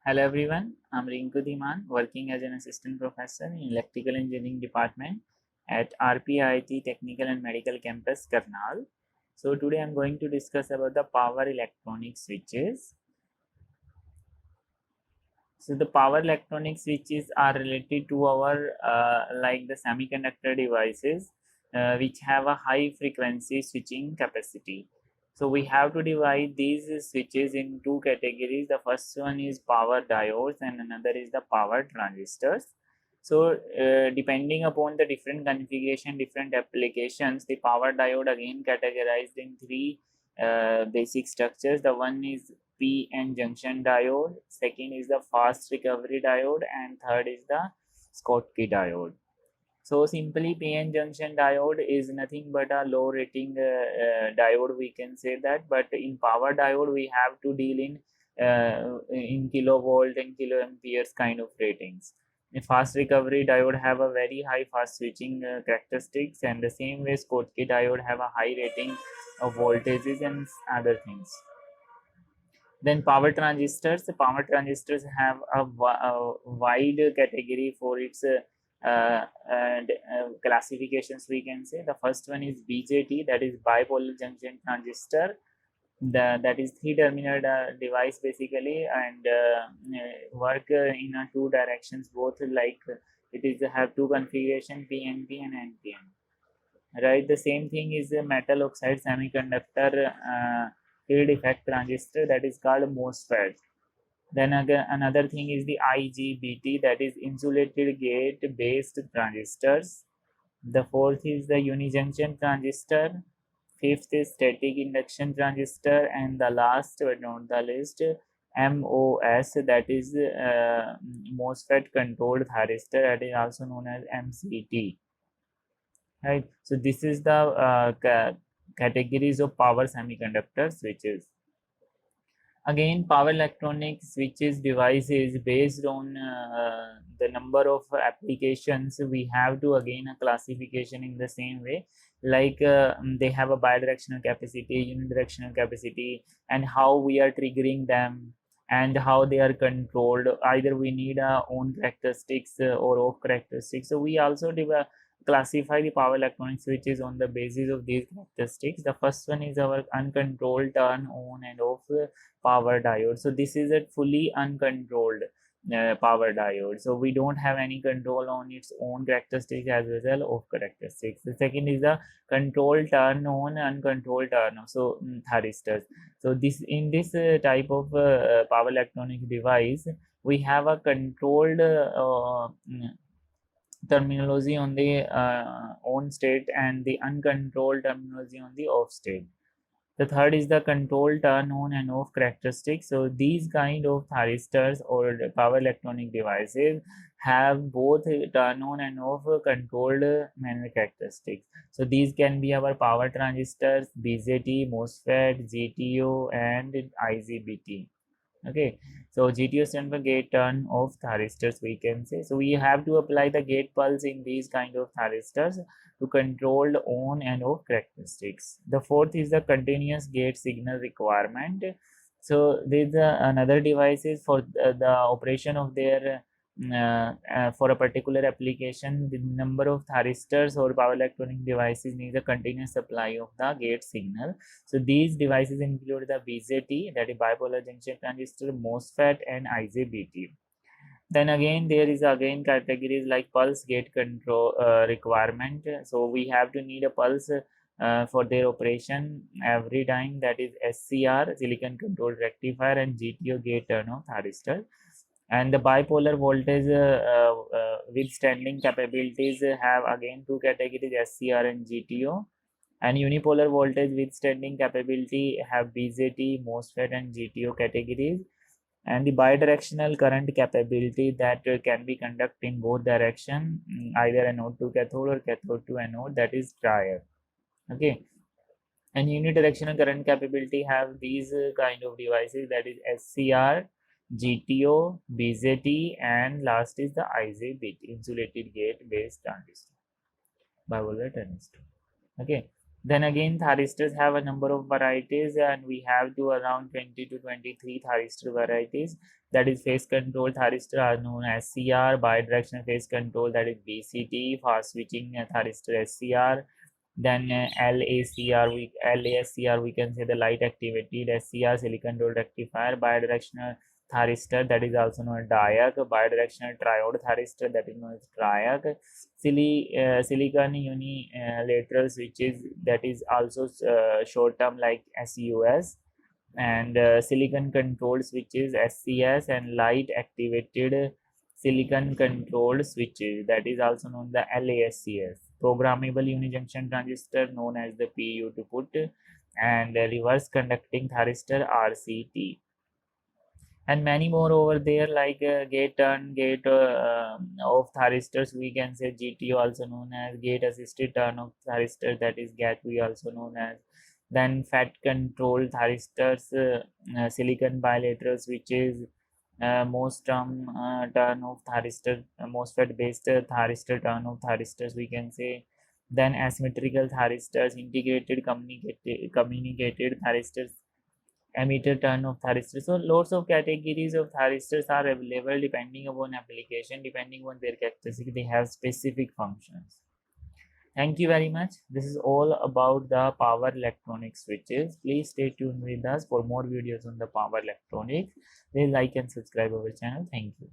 Hello everyone, I'm Rinku Dhiman, working as an assistant professor in electrical engineering department at RPIT Technical and Medical Campus, Karnal. So today I'm going to discuss about the power electronic switches. So the power electronic switches are related to our like the semiconductor devices which have a high frequency switching capacity. So we have to divide these switches in two categories. The first one is power diodes and another is the power transistors. So depending upon the different configuration, different applications, the power diode again categorized in three basic structures. The one is PN junction diode, second is the fast recovery diode, and third is the Schottky diode. So simply PN junction diode is nothing but a low rating diode, we can say that, but in power diode we have to deal in kilovolt and kiloamperes kind of ratings. A fast recovery diode have a very high fast switching characteristics, and the same way Schottky diode have a high rating of voltages and other things. Then power transistors have a wide category for its classifications, we can say. The first one is BJT, that is bipolar junction transistor. That is three terminal device basically, and work in two directions, both like it is have two configuration, PNP and NPN. Right, the same thing is a metal oxide semiconductor field effect transistor, that is called MOSFET. Then again, another thing is the IGBT, that is insulated gate based transistors. The fourth is the unijunction transistor. Fifth is static induction transistor, and the last but not the least, MOS, that is MOSFET controlled thyristor, that is also known as MCT. Right, so this is the categories of power semiconductor switches. Again, power electronic switches devices based on the number of applications, we have to again a classification in the same way, like they have a bidirectional capacity, unidirectional capacity, and how we are triggering them and how they are controlled. Either we need our own characteristics or off characteristics. So we also classify the power electronic switches on the basis of these characteristics. The first one is our uncontrolled turn on and off power diode. So this is a fully uncontrolled power diode. So we don't have any control on its own characteristics as well of characteristics. The second is the control turn on, uncontrolled turn off. So thyristors. So this in this type of power electronic device, we have a controlled terminology on the on state and the uncontrolled terminology on the off state. The third is the control turn on and off characteristics. So these kind of thyristors or power electronic devices have both turn on and off controlled manner characteristics. So these can be our power transistors, BJT, MOSFET, GTO, and IGBT. Okay, so GTO stands for gate turn off thyristors, we can say. So we have to apply the gate pulse in these kind of thyristors to control the on and off characteristics. The fourth is the continuous gate signal requirement. So there's another devices for the operation of their for a particular application. The number of thyristors or power electronic devices needs a continuous supply of the gate signal. So these devices include the BJT, that is bipolar junction transistor, MOSFET, and IGBT. Then again, there is again categories like pulse gate control requirement. So we have to need a pulse for their operation every time, that is SCR, silicon controlled rectifier, and GTO gate turn off thyristor. And the bipolar voltage withstanding capabilities have again two categories, SCR and GTO. And unipolar voltage withstanding capability have BJT, MOSFET, and GTO categories. And the bidirectional current capability that can be conducted in both direction, either anode to cathode or cathode to anode, that is triode. Okay, and unidirectional current capability have these kind of devices, that is SCR, GTO, BJT, and last is the IGBT, insulated gate based transistor, bipolar transistor. Okay, Then again, thyristors have a number of varieties, and we have to around 20 to 23 thyristor varieties. That is phase control thyristor are known as CR, bidirectional phase control, that is BCT, fast switching thyristor SCR. Then LASCR, we can say the light activated SCR, silicon roll rectifier, bidirectional thyristor, that is also known as diac, bidirectional triode thyristor, that is known as triac, silicon unilateral switches, that is also short term like SUS, and silicon controlled switches SCS, and light activated silicon controlled switches, that is also known the LASCS, programmable unijunction transistor known as the PU to put, and reverse conducting thyristor RCT, and many more over there like gate turn, gate of thyristors, we can say GTO, also known as gate assisted turn of thyristor, that is GAT, we also known as. Then FET control thyristors, silicon bilateral switches, most turn of thyristor, MOSFET based thyristor turn of thyristors, we can say. Then asymmetrical thyristors, integrated communicated thyristors, emitter turn of thyristors. So lots of categories of thyristors are available depending upon application, depending on their characteristic. They have specific functions. Thank you very much. This is all about the power electronic switches. Please stay tuned with us for more videos on the power electronics. Please like and subscribe our channel. Thank you.